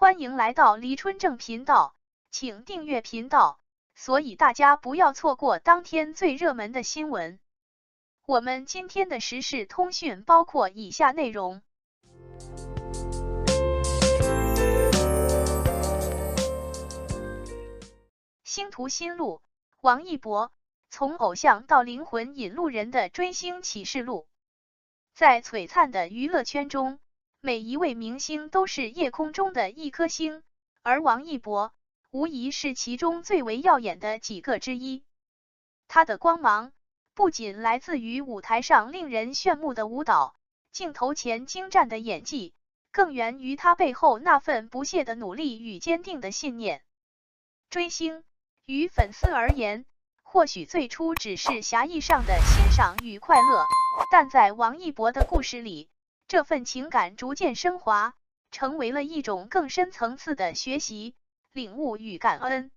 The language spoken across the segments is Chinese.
欢迎来到黎春正频道，请订阅频道，所以大家不要错过当天最热门的新闻。我们今天的时事通讯包括以下内容：星途新路，王一博从偶像到灵魂引路人的追星启示录。在璀璨的娱乐圈中，每一位明星都是夜空中的一颗星，而王一博无疑是其中最为耀眼的几个之一。他的光芒不仅来自于舞台上令人炫目的舞蹈，镜头前精湛的演技，更源于他背后那份不懈的努力与坚定的信念。追星于粉丝而言，或许最初只是狭义上的欣赏与快乐，但在王一博的故事里，这份情感逐渐升华，成为了一种更深层次的学习、领悟与感恩。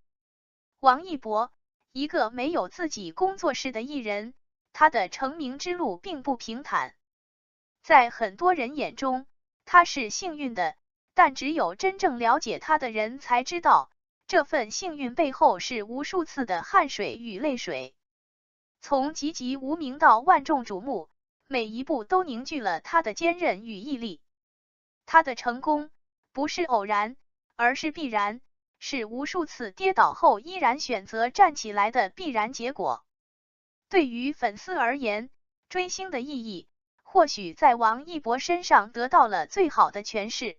王一博，一个没有自己工作室的艺人，他的成名之路并不平坦。在很多人眼中，他是幸运的，但只有真正了解他的人才知道，这份幸运背后是无数次的汗水与泪水。从籍籍无名到万众瞩目，每一步都凝聚了他的坚韧与毅力。他的成功不是偶然，而是必然，是无数次跌倒后依然选择站起来的必然结果。对于粉丝而言，追星的意义或许在王一博身上得到了最好的诠释。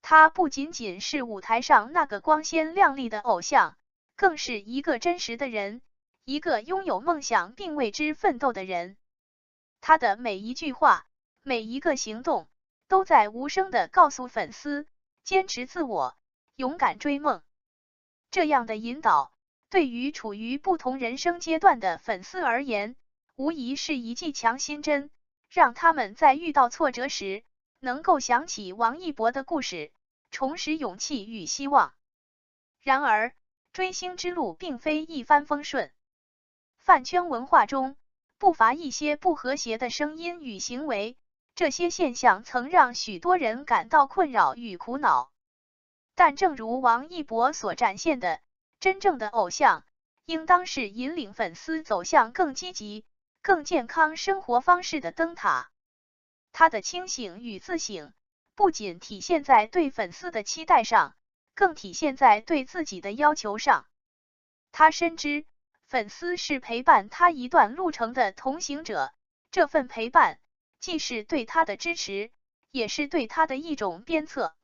他不仅仅是舞台上那个光鲜亮丽的偶像，更是一个真实的人，一个拥有梦想并为之奋斗的人。他的每一句话，每一个行动，都在无声地告诉粉丝，坚持自我，勇敢追梦。这样的引导，对于处于不同人生阶段的粉丝而言，无疑是一剂强心针，让他们在遇到挫折时，能够想起王一博的故事，重拾勇气与希望。然而，追星之路并非一帆风顺，饭圈文化中不乏一些不和谐的声音与行为，这些现象曾让许多人感到困扰与苦恼。但正如王一博所展现的，真正的偶像应当是引领粉丝走向更积极、更健康生活方式的灯塔。他的清醒与自省，不仅体现在对粉丝的期待上，更体现在对自己的要求上。他深知粉丝是陪伴他一段路程的同行者，这份陪伴既是对他的支持，也是对他的一种鞭策。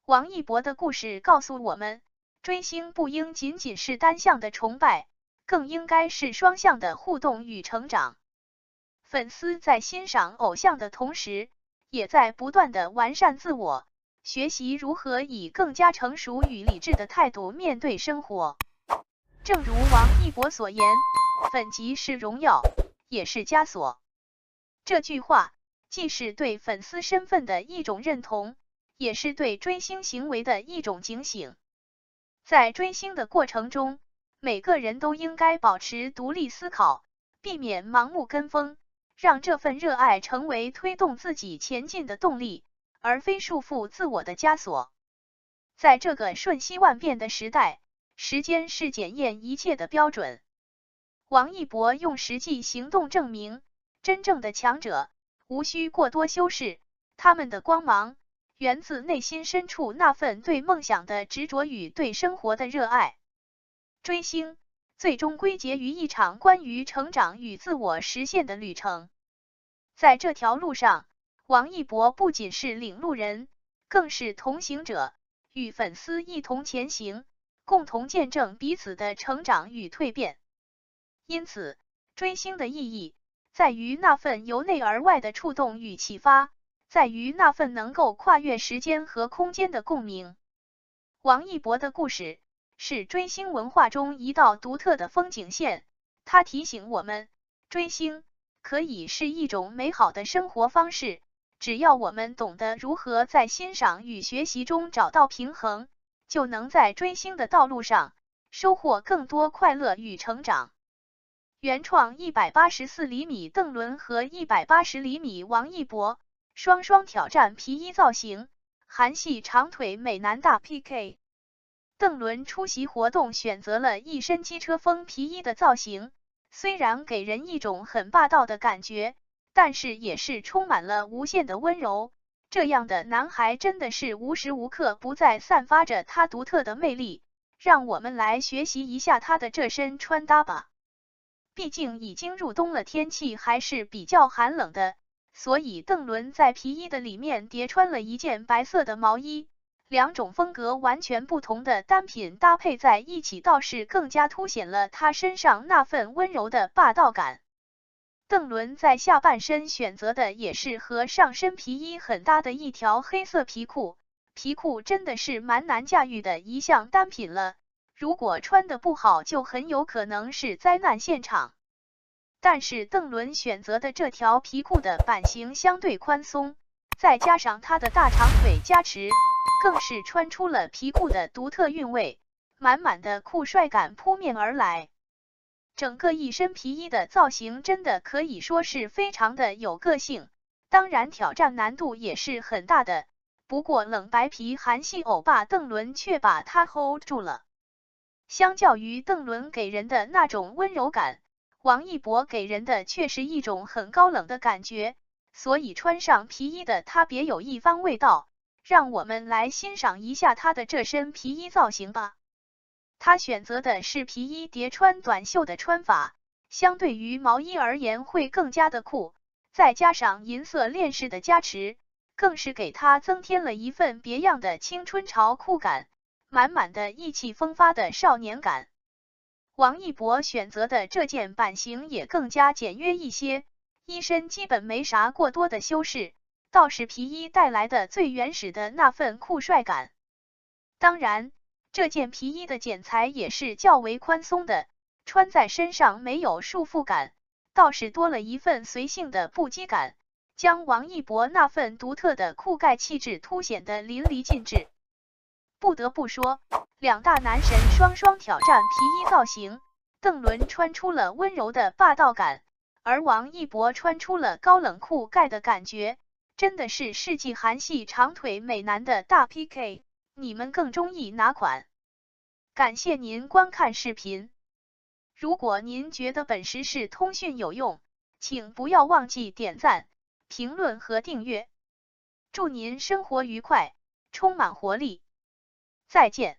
王一博的故事告诉我们，追星不应仅仅是单向的崇拜，更应该是双向的互动与成长。粉丝在欣赏偶像的同时，也在不断的完善自我，学习如何以更加成熟与理智的态度面对生活。正如王一博所言，粉级是荣耀，也是枷锁。这句话既是对粉丝身份的一种认同，也是对追星行为的一种警醒。在追星的过程中，每个人都应该保持独立思考，避免盲目跟风，让这份热爱成为推动自己前进的动力，而非束缚自我的枷锁。在这个瞬息万变的时代，时间是检验一切的标准。王一博用实际行动证明，真正的强者无需过多修饰，他们的光芒源自内心深处那份对梦想的执着与对生活的热爱。追星最终归结于一场关于成长与自我实现的旅程。在这条路上，王一博不仅是领路人，更是同行者，与粉丝一同前行，共同见证彼此的成长与蜕变。因此，追星的意义在于那份由内而外的触动与启发，在于那份能够跨越时间和空间的共鸣。王一博的故事是追星文化中一道独特的风景线，它提醒我们，追星可以是一种美好的生活方式，只要我们懂得如何在欣赏与学习中找到平衡，就能在追星的道路上收获更多快乐与成长。原创184厘米邓伦和180厘米王一博双双挑战皮衣造型，韩系长腿美男大 PK。邓伦出席活动选择了一身机车风皮衣的造型，虽然给人一种很霸道的感觉，但是也是充满了无限的温柔。这样的男孩真的是无时无刻不在散发着他独特的魅力，让我们来学习一下他的这身穿搭吧。毕竟已经入冬了，天气还是比较寒冷的，所以邓伦在皮衣的里面叠穿了一件白色的毛衣，两种风格完全不同的单品搭配在一起，倒是更加凸显了他身上那份温柔的霸道感。邓伦在下半身选择的也是和上身皮衣很搭的一条黑色皮裤，皮裤真的是蛮难驾驭的一项单品了，如果穿得不好就很有可能是灾难现场。但是邓伦选择的这条皮裤的版型相对宽松，再加上他的大长腿加持，更是穿出了皮裤的独特韵味，满满的酷帅感扑面而来。整个一身皮衣的造型真的可以说是非常的有个性，当然挑战难度也是很大的，不过冷白皮韩系欧巴邓伦却把它 hold 住了。相较于邓伦给人的那种温柔感，王一博给人的却是一种很高冷的感觉，所以穿上皮衣的他别有一番味道。让我们来欣赏一下他的这身皮衣造型吧。他选择的是皮衣叠穿短袖的穿法，相对于毛衣而言会更加的酷，再加上银色链饰的加持，更是给他增添了一份别样的青春潮酷感，满满的意气风发的少年感。王一博选择的这件版型也更加简约一些，衣身基本没啥过多的修饰，倒是皮衣带来的最原始的那份酷帅感。当然，这件皮衣的剪裁也是较为宽松的，穿在身上没有束缚感，倒是多了一份随性的不羁感，将王一博那份独特的酷盖气质凸显得淋漓尽致。不得不说，两大男神双双挑战皮衣造型，邓伦穿出了温柔的霸道感，而王一博穿出了高冷酷盖的感觉，真的是世纪韩系长腿美男的大 PK， 你们更中意哪款？感谢您观看视频。如果您觉得本时事通讯有用，请不要忘记点赞、评论和订阅。祝您生活愉快，充满活力。再见。